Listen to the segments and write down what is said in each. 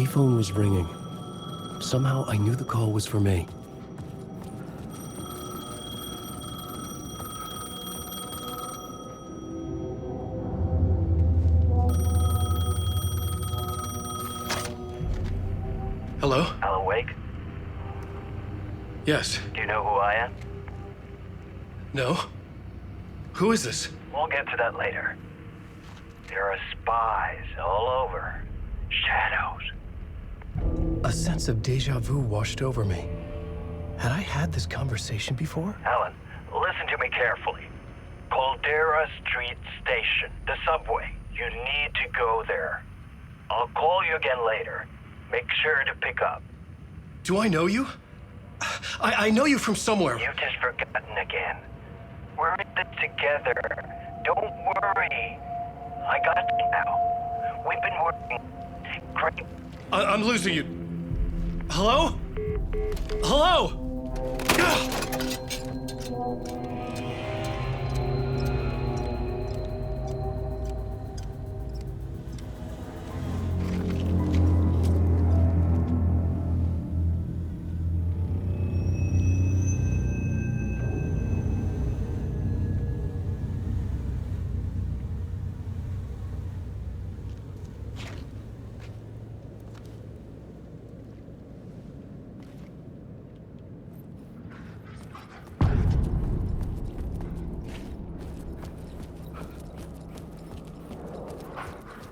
phone was ringing. Somehow I knew the call was for me. Hello? Alan Wake? Yes. Do you know who I am? No? Who is this? We'll get to that later. There are spies all over. Shadows. A sense of deja vu washed over me. Had I had this conversation before? Alan, listen to me carefully. Caldera Street Station, the subway. You need to go there. I'll call you again later. Make sure to pick up. Do I know you? I know you from somewhere. You've just forgotten again. We're in this together. Don't worry. I got you now. We've been working great. I'm losing you. Hello? Hello?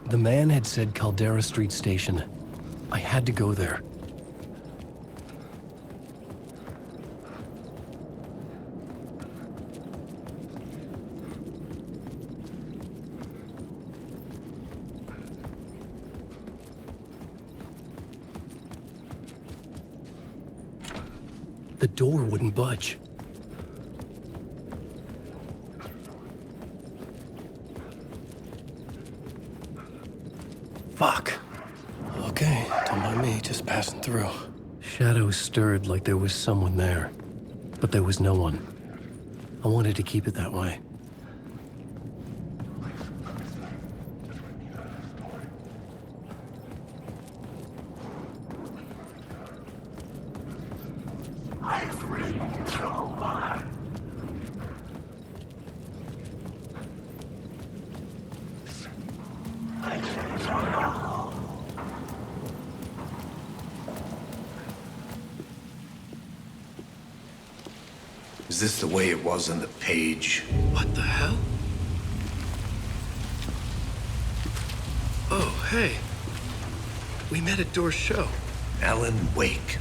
The man had said Caldera Street Station. I had to go there. The door wouldn't budge. Fuck. Okay, don't mind me, just passing through. Shadows stirred like there was someone there, but there was no one. I wanted to keep it that way. I've ridden so much. Is this the way it was on the page? What the hell? Oh, hey. We met at Door's show. Alan Wake,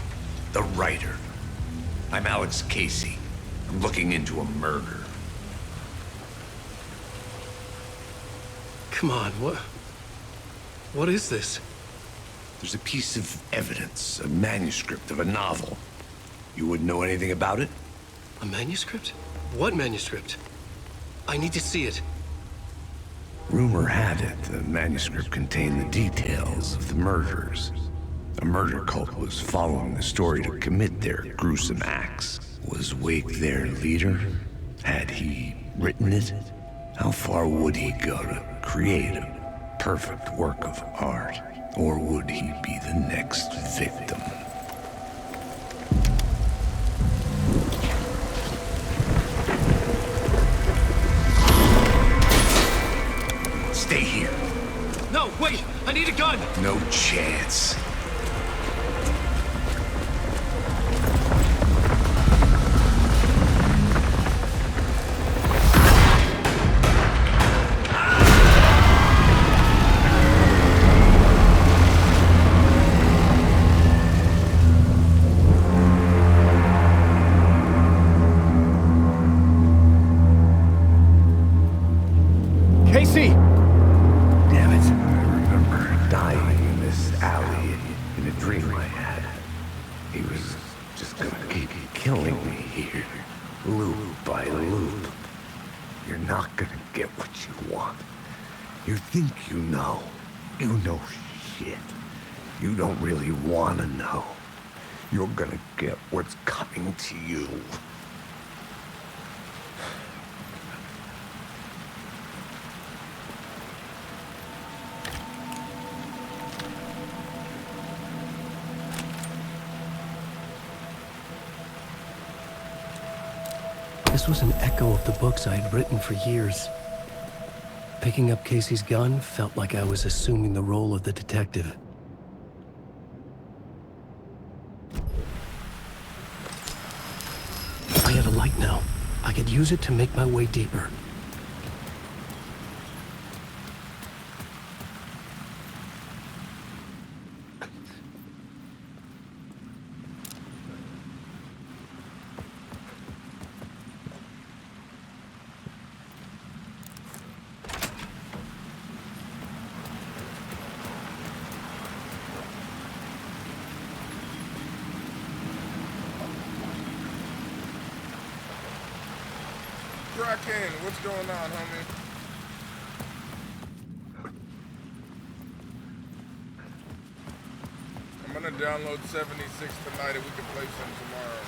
the writer. I'm Alex Casey. I'm looking into a murder. Come on, what is this? There's a piece of evidence, a manuscript of a novel. You wouldn't know anything about it? A manuscript? What manuscript? I need to see it. Rumor had it the manuscript contained the details of the murders. A murder cult was following the story to commit their gruesome acts. Was Wake their leader? Had he written it? How far would he go to create a perfect work of art? Or would he be the next victim? Stay here. No, wait! I need a gun! No chance. Casey! Damn it. I remember dying in this alley in a dream I had. He was just gonna keep killing me here, loop by loop. You're not gonna get what you want. You think you know. You know shit. You don't really wanna know. You're gonna get what's coming to you. This was an echo of the books I had written for years. Picking up Casey's gun felt like I was assuming the role of the detective. I had a light now. I could use it to make my way deeper. Kraken, what's going on, homie? I'm gonna download 76 tonight and we can play some tomorrow.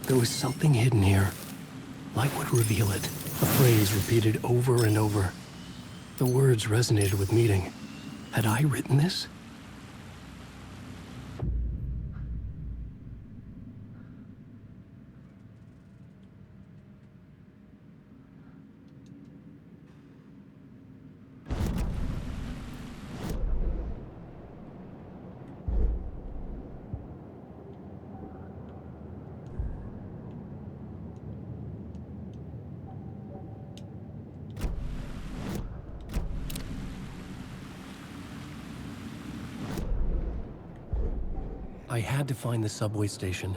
There was something hidden here. Light would reveal it. A phrase repeated over and over. The words resonated with meaning. Had I written this? I had to find the subway station.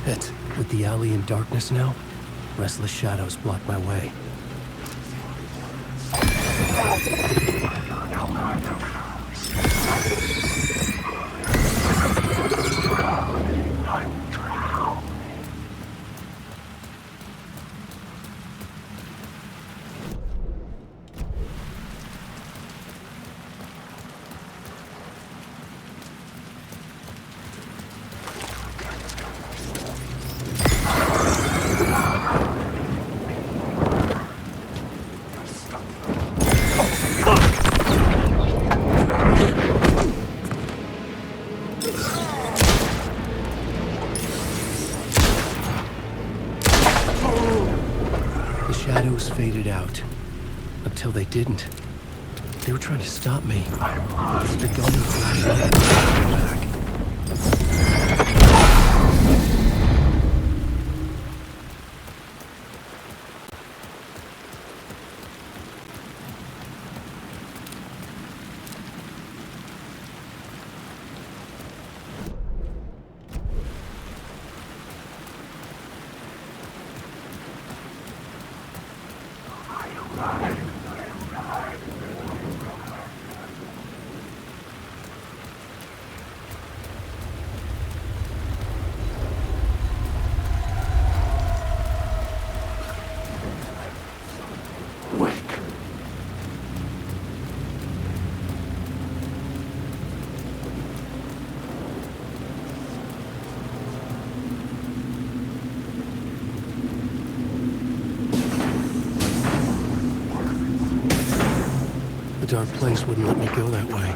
Shit. With the alley in darkness now, restless shadows block my way. Shadows faded out. Until they didn't. They were trying to stop me. The gun flashed back. The dark place wouldn't let me go that way.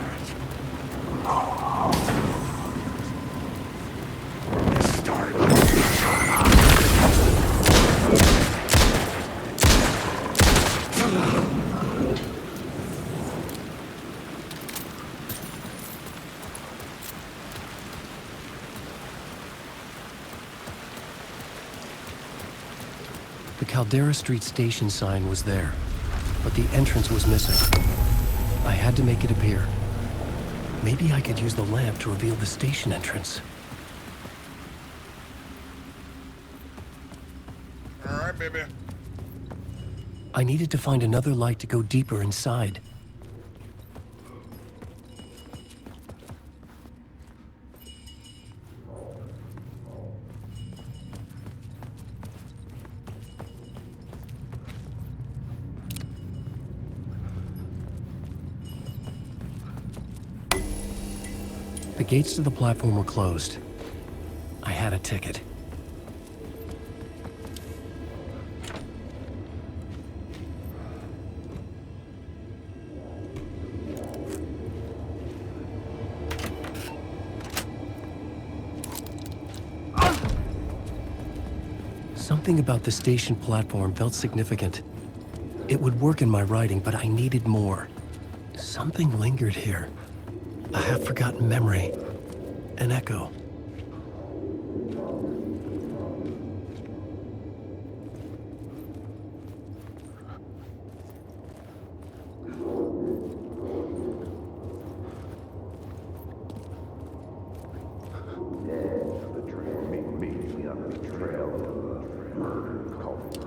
The Caldera Street station sign was there, but the entrance was missing. I had to make it appear. Maybe I could use the lamp to reveal the station entrance. All right, baby. I needed to find another light to go deeper inside. The gates to the platform were closed. I had a ticket. Something about the station platform felt significant. It would work in my writing, but I needed more. Something lingered here. A half-forgotten memory. An echo.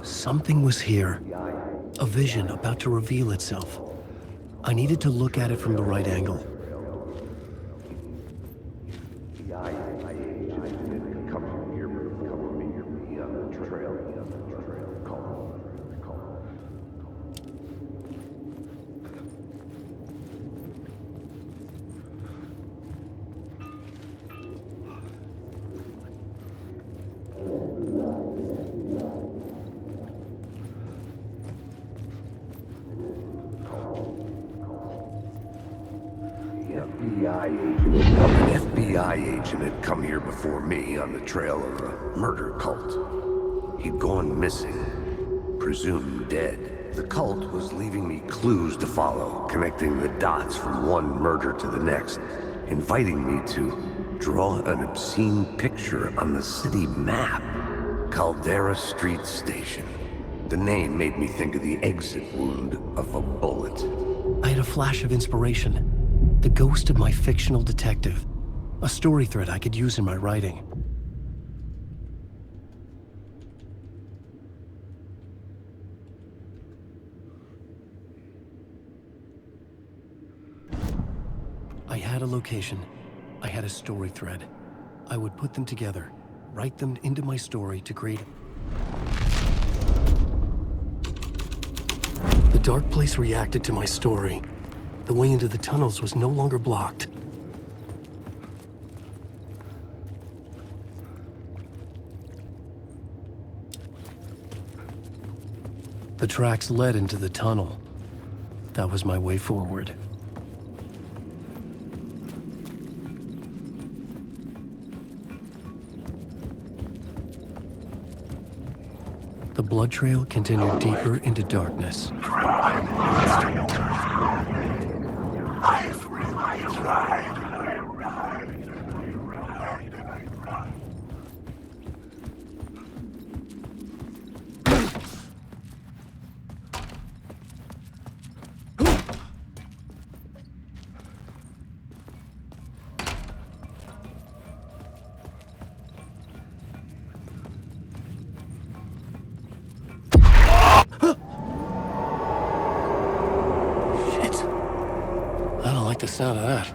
Something was here. A vision about to reveal itself. I needed to look at it from the right angle. An FBI agent had come here before me on the trail of a murder cult. He'd gone missing, presumed dead. The cult was leaving me clues to follow, connecting the dots from one murder to the next, inviting me to draw an obscene picture on the city map. Caldera Street Station. The name made me think of the exit wound of a bullet. I had a flash of inspiration. The ghost of my fictional detective. A story thread I could use in my writing. I had a location. I had a story thread. I would put them together, write them into my story to create... The dark place reacted to my story. The way into the tunnels was no longer blocked. The tracks led into the tunnel. That was my way forward. The blood trail continued deeper into darkness. The sound of that.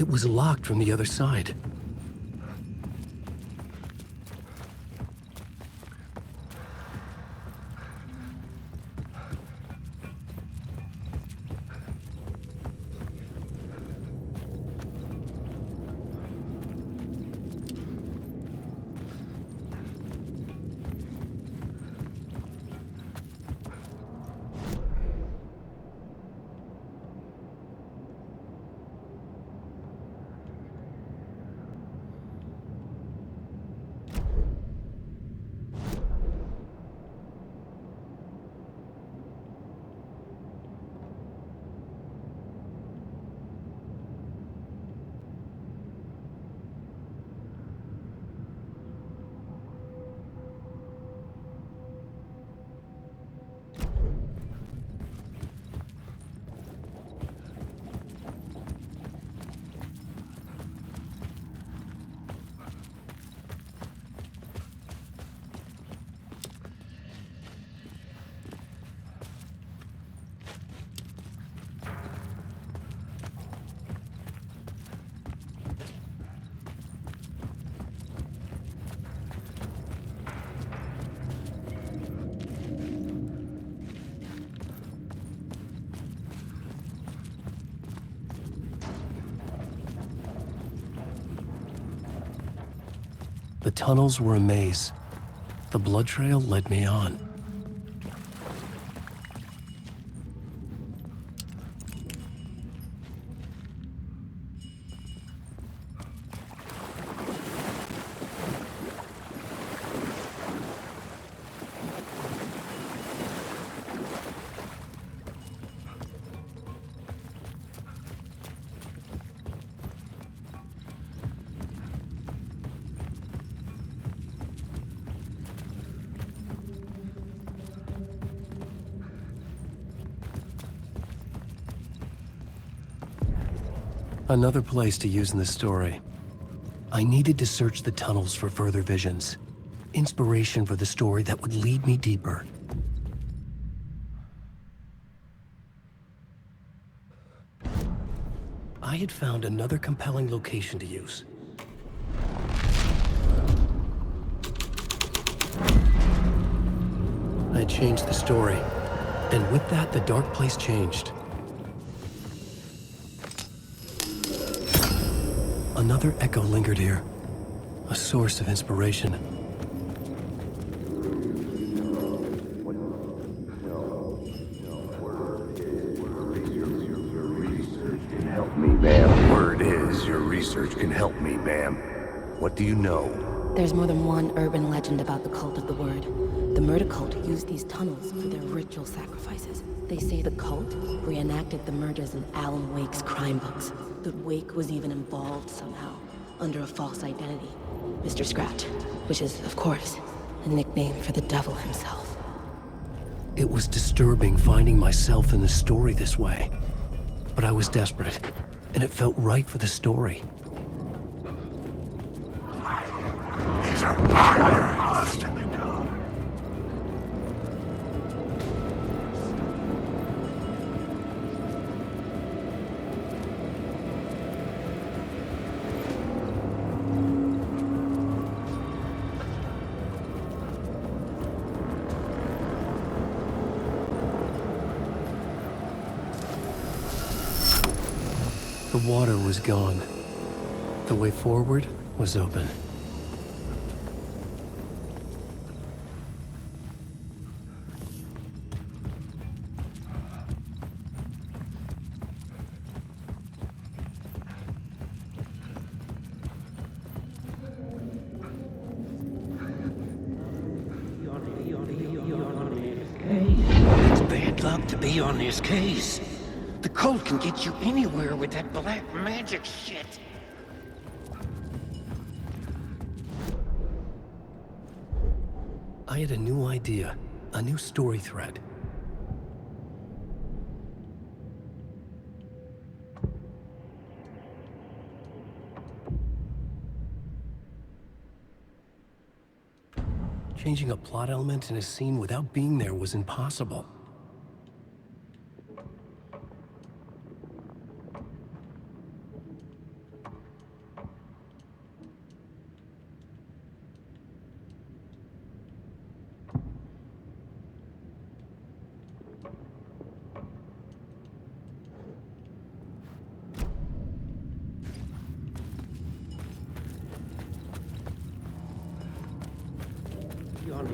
It was locked from the other side. The tunnels were a maze. The blood trail led me on. Another place to use in the story. I needed to search the tunnels for further visions. Inspiration for the story that would lead me deeper. I had found another compelling location to use. I had changed the story, and with that, the dark place changed. Another echo lingered here, a source of inspiration. Help me, ma'am. Word is, your research can help me, ma'am. What do you know? There's more than one urban legend about the cult of the Word. The murder cult used these tunnels for their ritual sacrifices. They say the cult reenacted the murders in Alan Wake's crime books. That Wake was even involved somehow, under a false identity. Mr. Scratch, which is, of course, a nickname for the devil himself. It was disturbing finding myself in the story this way. But I was desperate, and it felt right for the story. These are monsters. The water was gone. The way forward was open. It's bad luck to be on this case. The cult can get you anywhere with that black magic shit. I had a new idea, a new story thread. Changing a plot element in a scene without being there was impossible. I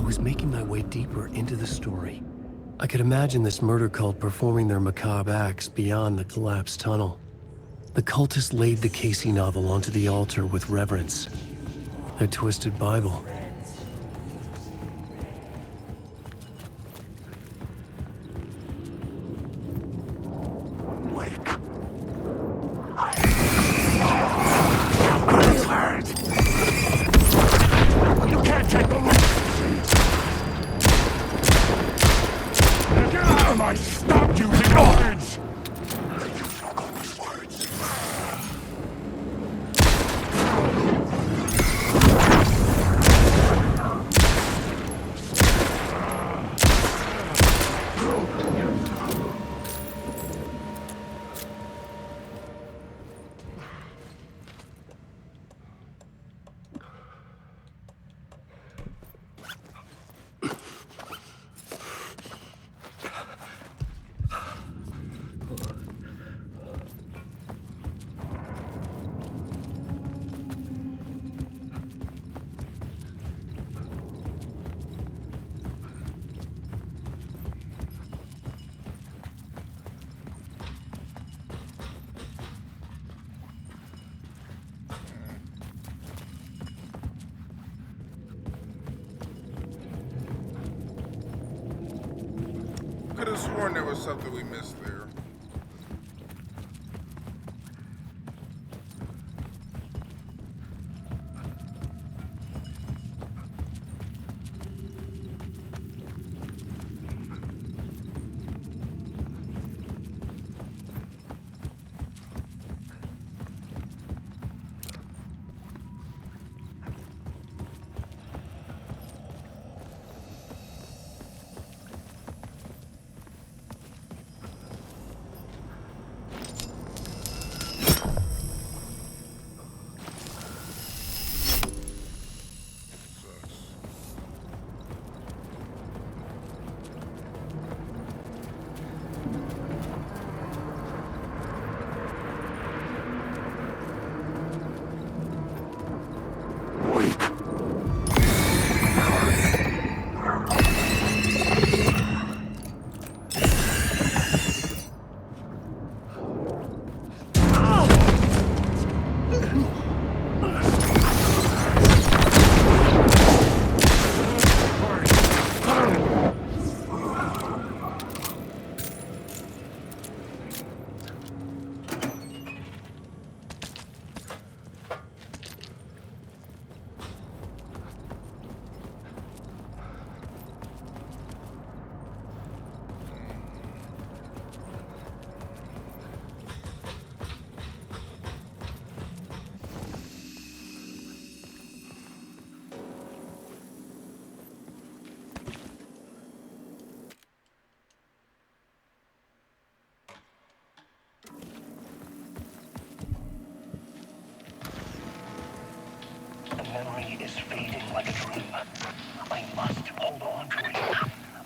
was making my way deeper into the story. I could imagine this murder cult performing their macabre acts beyond the collapsed tunnel. The cultists laid the Casey novel onto the altar with reverence. Their twisted Bible. Wake. You can't take the I stopped using words! You struggle with words. Could have sworn there was something we missed there. Memory is fading like a dream. I must hold on to it.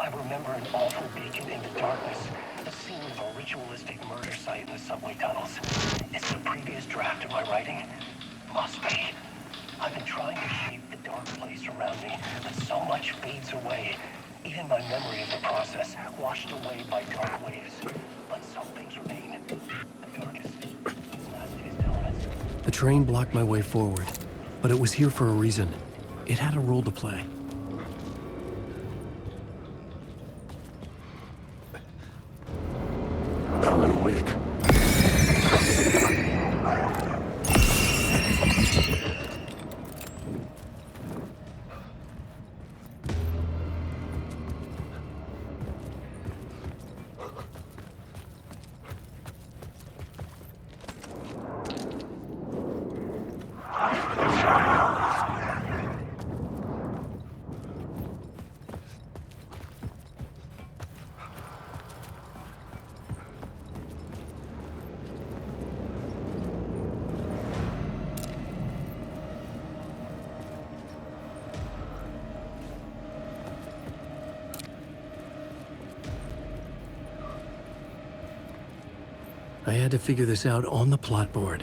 I remember an awful beacon in the darkness, the scene of a ritualistic murder site in the subway tunnels. It's the previous draft of my writing. Must be. I've been trying to shape the dark place around me, but so much fades away. Even my memory of the process, washed away by dark waves. But some things remain. The darkest, nastiest elements. The train blocked my way forward, but it was here for a reason. It had a role to play. Alan Wake. I had to figure this out on the plot board.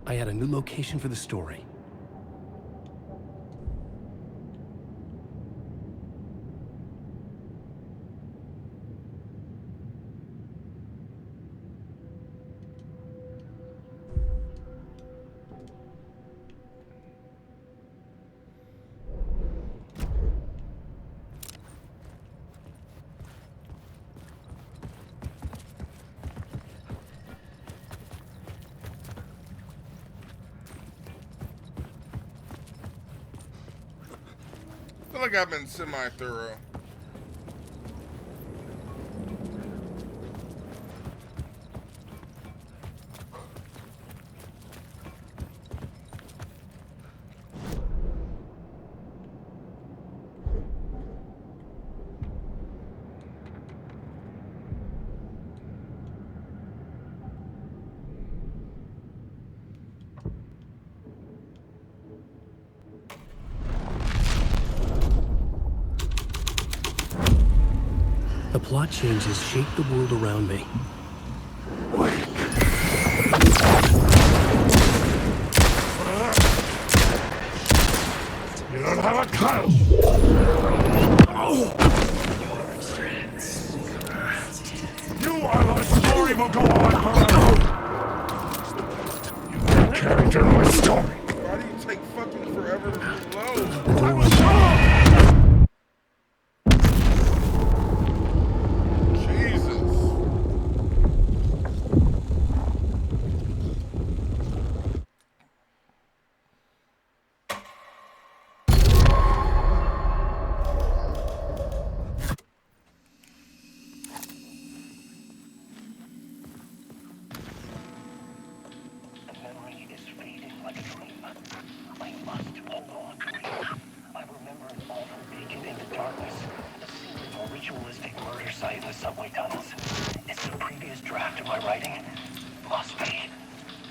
I had a new location for the story. I feel like I've been semi-thorough. The plot changes shape the world around me. You don't have a clue! You are the story will go on forever! You can't character my story! Why do you take fucking forever to reload? The door on site in the subway tunnels. It's the previous draft of my writing. Must be.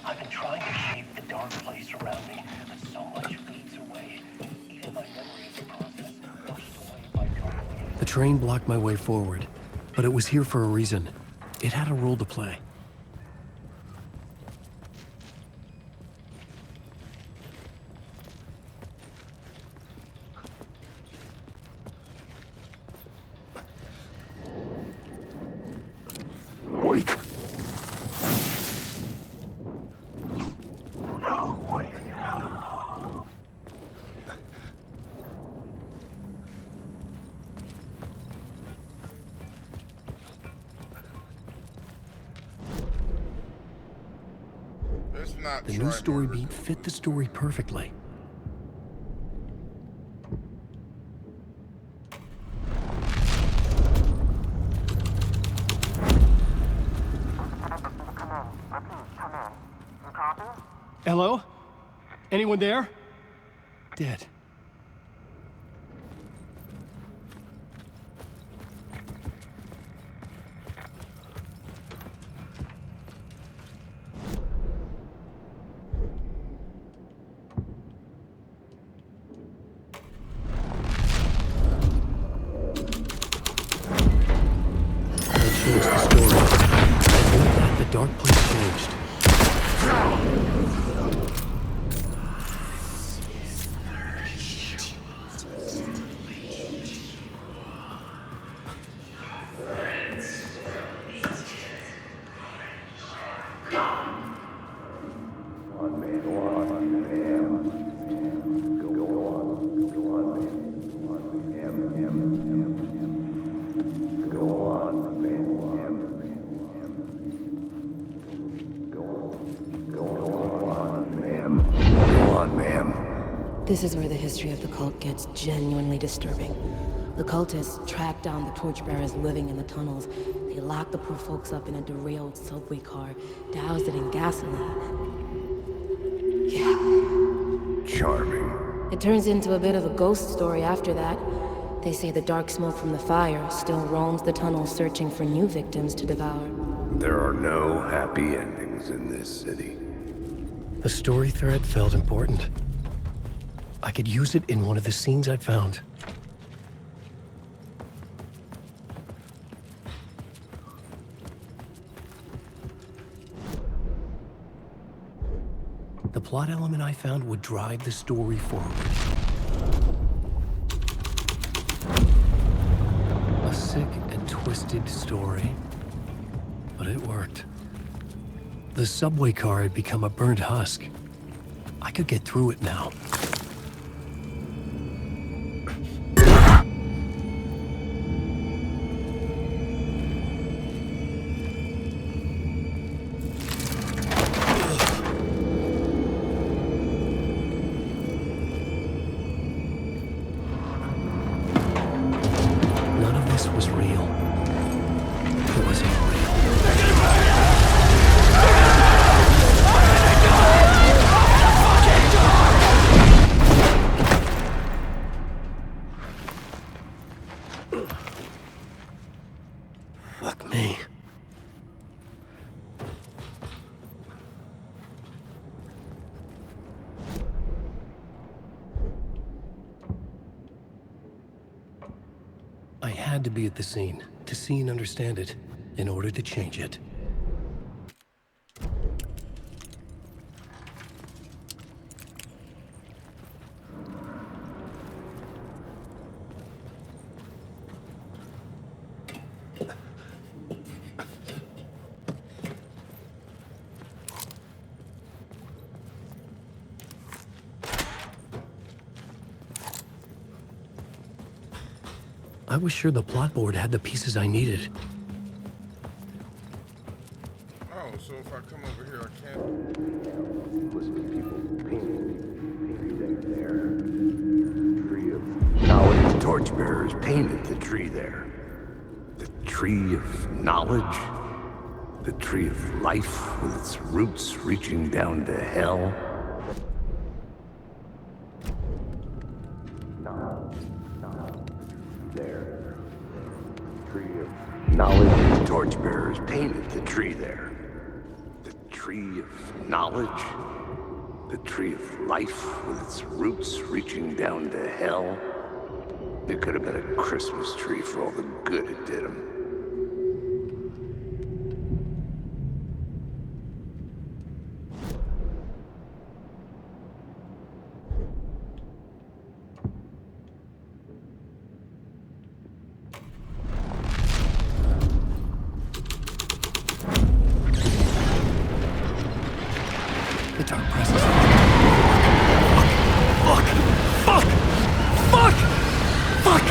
I've been trying to shape the dark place around me, but so much fades away. Even my memory of the process washed away by darkness. The train blocked my way forward, but it was here for a reason. It had a role to play. The new story beat fit the story perfectly. Hello? Anyone there? Dead. Dark place changed. Go on. This is where the history of the cult gets genuinely disturbing. The cultists track down the torchbearers living in the tunnels. They lock the poor folks up in a derailed subway car, douse it in gasoline. Yeah. Charming. It turns into a bit of a ghost story after that. They say the dark smoke from the fire still roams the tunnels searching for new victims to devour. There are no happy endings in this city. The story thread felt important. I could use it in one of the scenes I found. The plot element I found would drive the story forward. A sick and twisted story, but it worked. The subway car had become a burnt husk. I could get through it now. None of this was real. It was unreal. Fuck me. I had to be at the scene, to see and understand it, in order to change it. I was sure the plot board had the pieces I needed. Oh, so if I come over here, I can't. Listen, people painted there. Tree of knowledge. Torchbearers painted the tree there. The tree of knowledge. The tree of life with its roots reaching down to hell. There. Tree of knowledge. Torchbearers painted the tree there. The tree of knowledge. The tree of life with its roots reaching down to hell. It could have been a Christmas tree for all the good it did him. The dark presence. Fuck! Fuck! Fuck! Fuck! Fuck!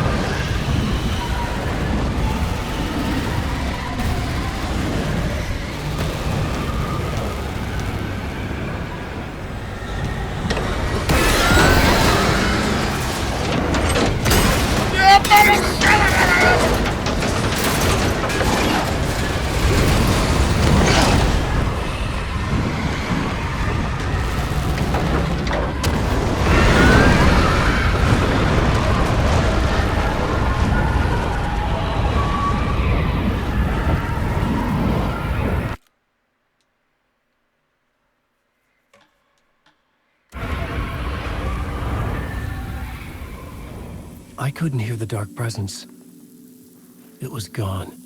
I couldn't hear the dark presence. It was gone.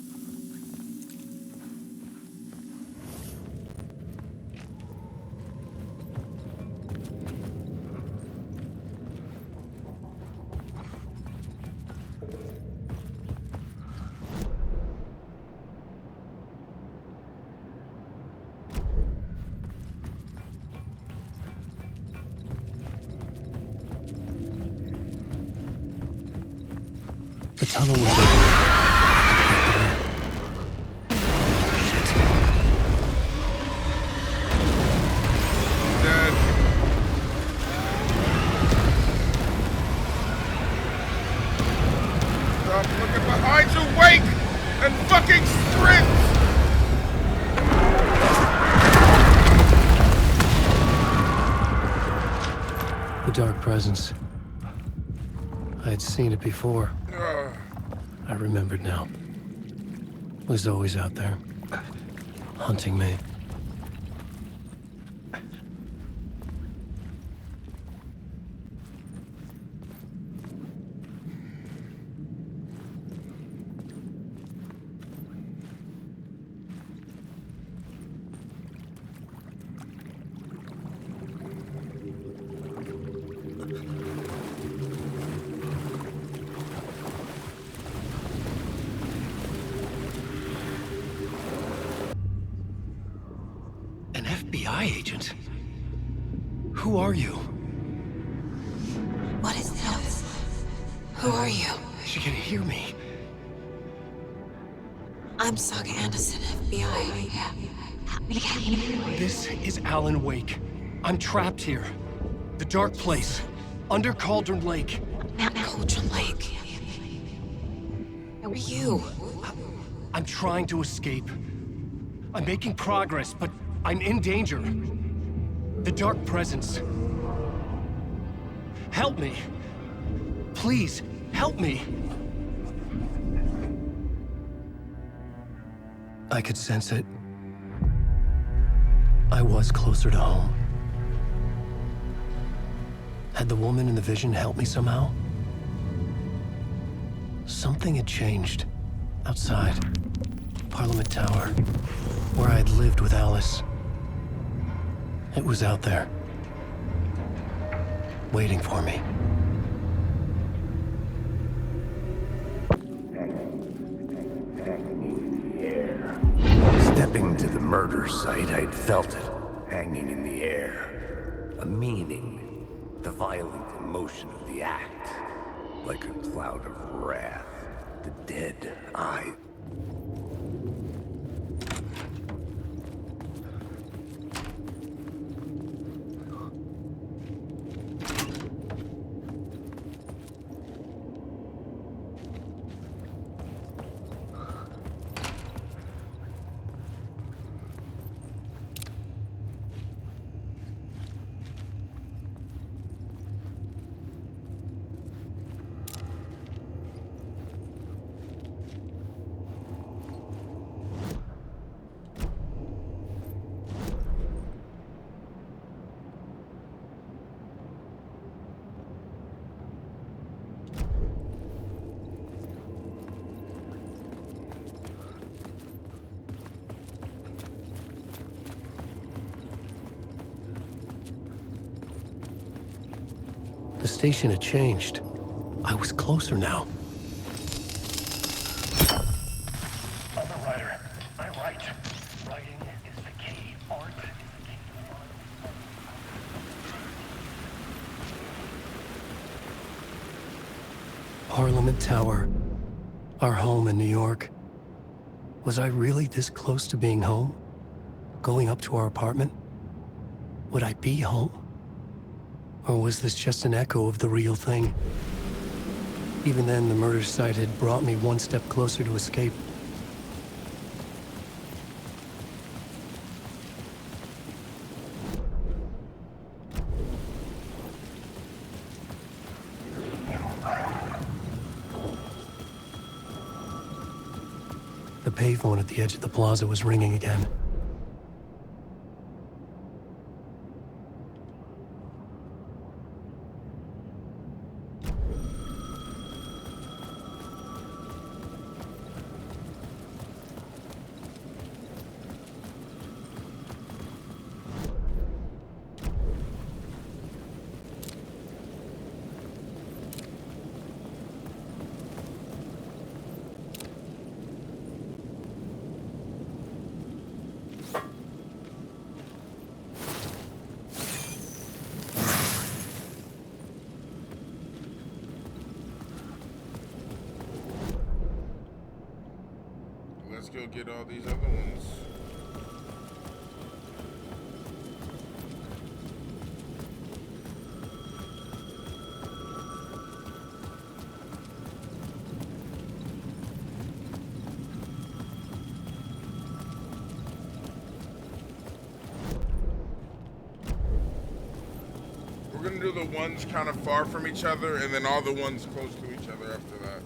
The tunnel was open. Dead. Wake and fucking sprint! The dark presence. I had seen it before. I remembered now. It was always out there, hunting me. An FBI agent? Who are you? What is this? Who are you? She can hear me. I'm Saga Anderson, FBI. This is Alan Wake. I'm trapped here. The dark place. Under Cauldron Lake. Cauldron Lake. Who are you? I'm trying to escape. I'm making progress, but I'm in danger. The dark presence. Help me. Please, help me. I could sense it. I was closer to home. Had the woman in the vision helped me somehow? Something had changed. Outside. Parliament Tower. Where I had lived with Alice. It was out there. Waiting for me. Stepping to the murder site, I'd felt it, hanging in the air. A meaning, the violent emotion of the act. Like a cloud of wrath, the dead eye. The station had changed. I was closer now. I'm a writer. I write. Writing is the key. Art is the key. Parliament Tower. Our home in New York. Was I really this close to being home? Going up to our apartment? Would I be home? Or was this just an echo of the real thing? Even then, the murder site had brought me one step closer to escape. The payphone at the edge of the plaza was ringing again. Let's go get all these other ones. do the ones kind of far from each other, and then all the ones close to each other after that.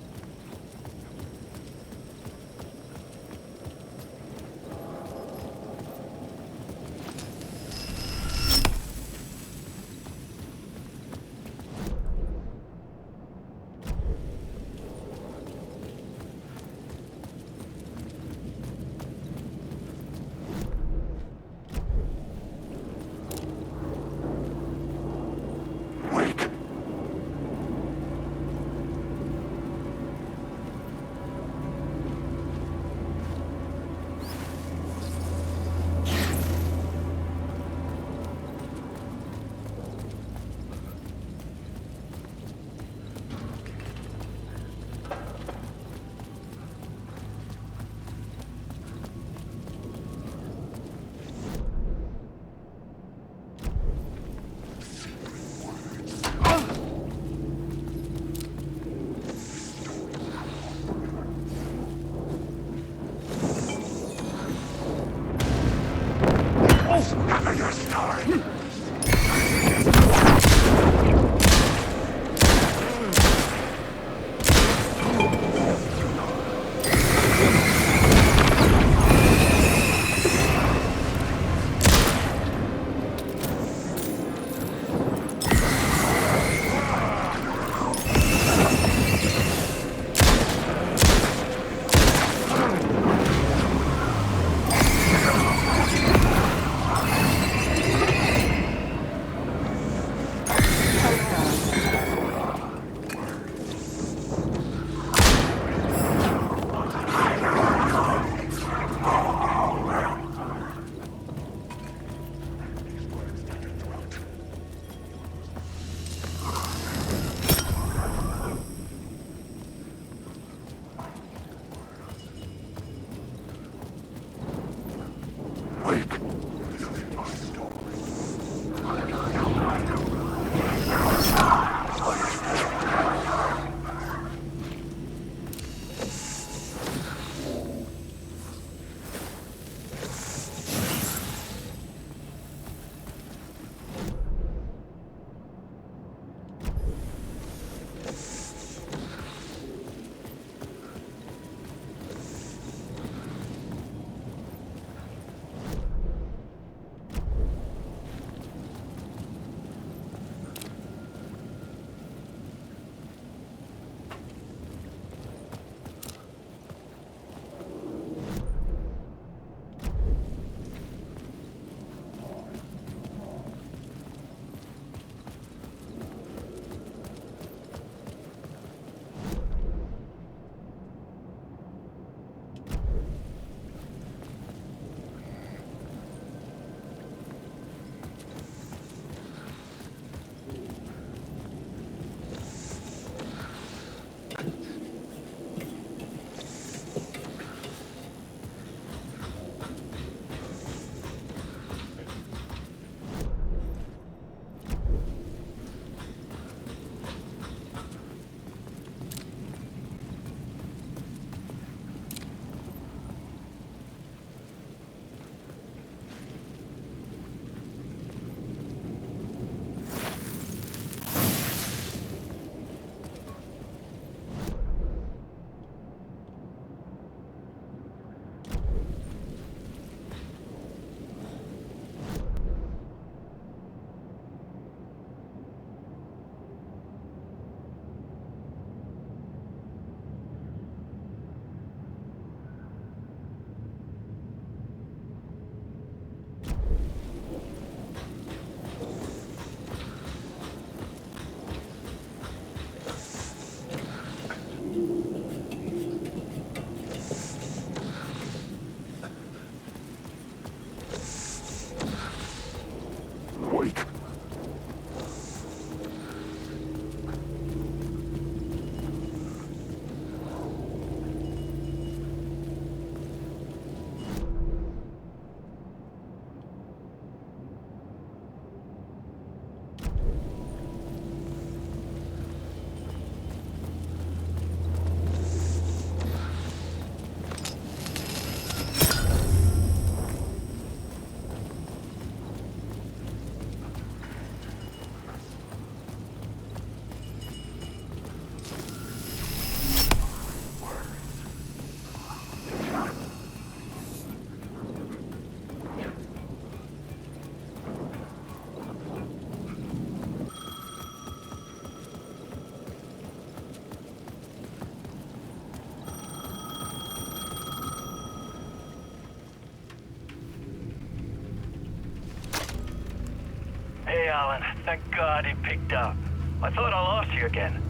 Alan. Thank God he picked up. I thought I lost you again.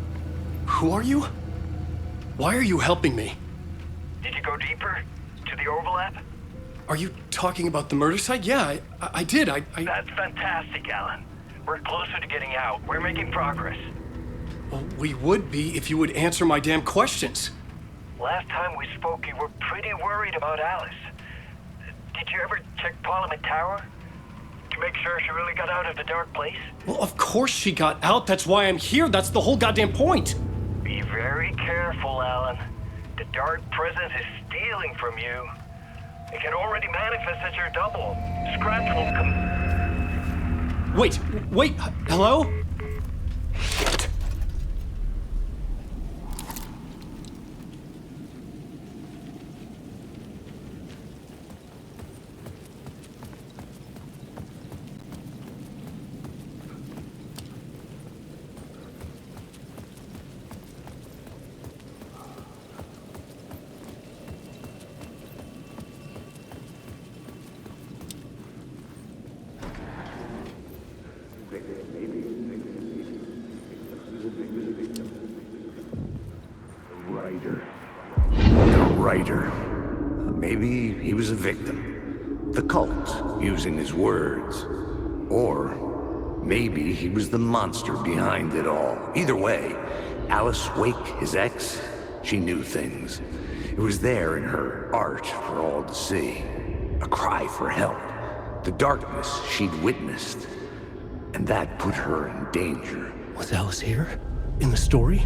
Who are you? Why are you helping me? Did you go deeper? To the overlap? Are you talking about the murder site? Yeah, I did. That's fantastic, Alan. We're closer to getting out. We're making progress. Well, we would be if you would answer my damn questions. Last time we spoke, you were pretty worried about Alice. Did you ever check Parliament Tower? To make sure she really got out of the dark place? Well, of course she got out. That's why I'm here. That's the whole goddamn point. Be very careful, Alan. The dark presence is stealing from you. It can already manifest as your double. Scratch will come... Wait, hello? Shit. Writer. Maybe he was a victim. The cult, using his words. Or maybe he was the monster behind it all. Either way, Alice Wake, his ex, she knew things. It was there in her art for all to see. A cry for help. The darkness she'd witnessed. And that put her in danger. Was Alice here? In the story?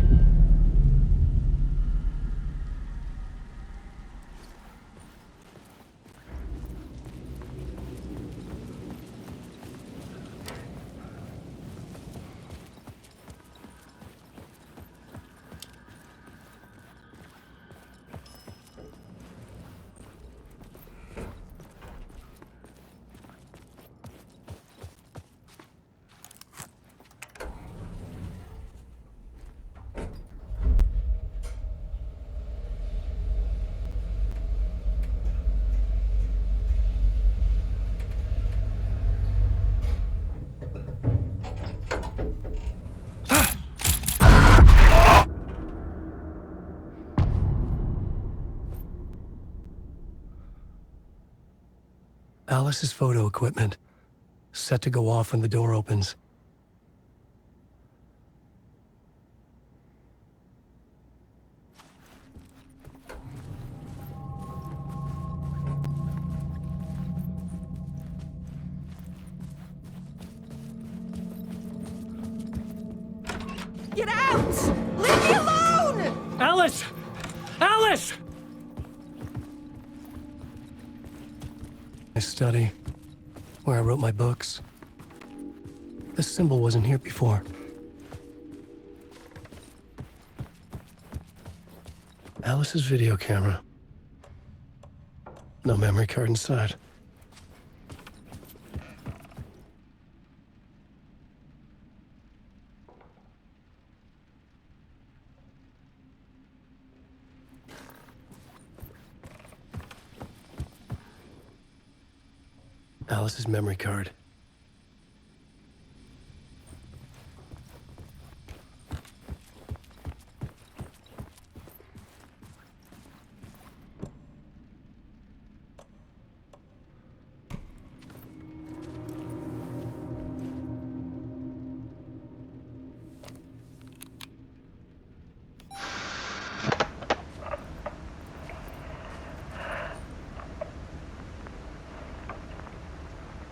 Alice's photo equipment, set to go off when the door opens. Get out! Leave me alone! Alice! Alice! My study, where I wrote my books. This symbol wasn't here before. Alice's video camera. No memory card inside. Alice's memory card.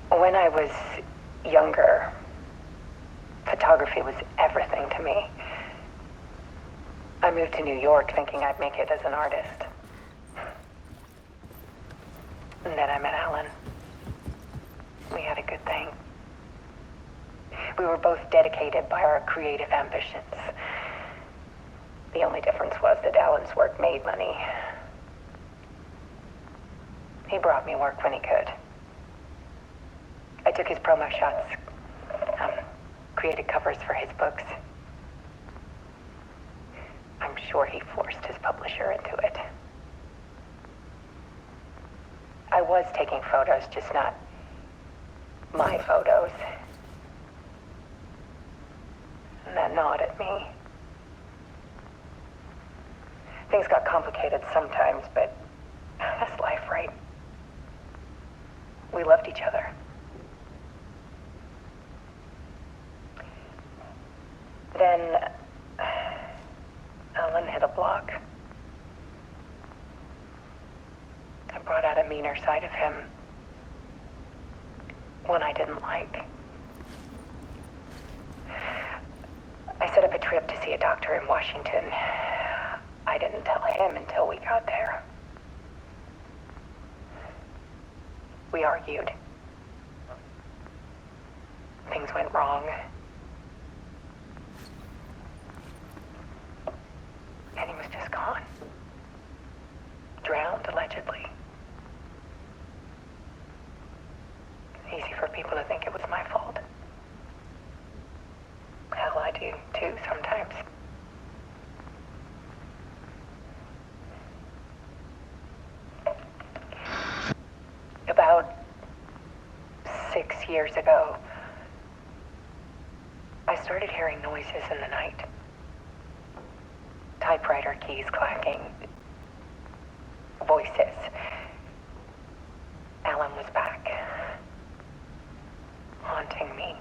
When I was younger, photography was everything to me. I moved to New York thinking I'd make it as an artist. And then I met Alan. We had a good thing. We were both dedicated by our creative ambitions. The only difference was that Alan's work made money. He brought me work when he could. I took his promo shots, created covers for his books. I'm sure he forced his publisher into it. I was taking photos, just not my photos. that nod at me. Things got complicated sometimes, but that's life, right? We loved each other. Then Alan hit a block. I brought out a meaner side of him. One I didn't like. I set up a trip to see a doctor in Washington. I didn't tell him until we got there. We argued. Things went wrong. And he was just gone. Drowned, allegedly. Easy for people to think it was my fault. Hell, I do too sometimes. About 6 years ago, I started hearing noises in the night. Typewriter keys clacking. Voices. Alan was back. Haunting me.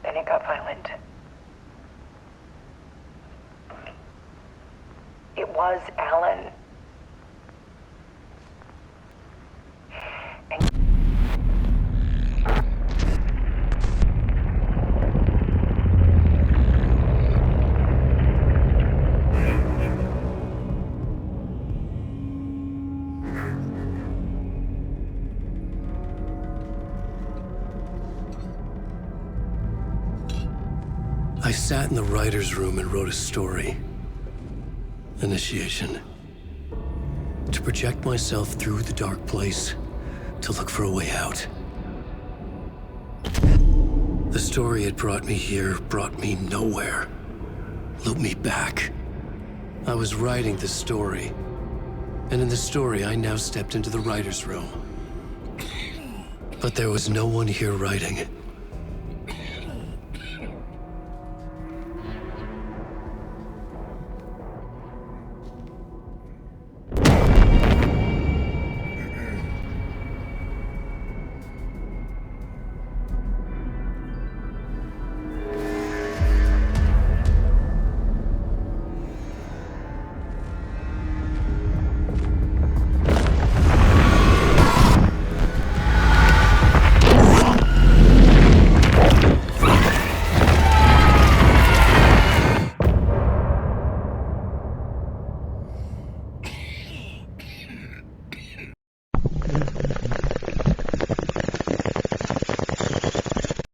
Then it got violent. It was Alan. I sat in the writer's room and wrote a story. Initiation. To project myself through the dark place, to look for a way out. The story had brought me here, brought me nowhere. Looped me back. I was writing the story. And in the story, I now stepped into the writer's room. But there was no one here writing.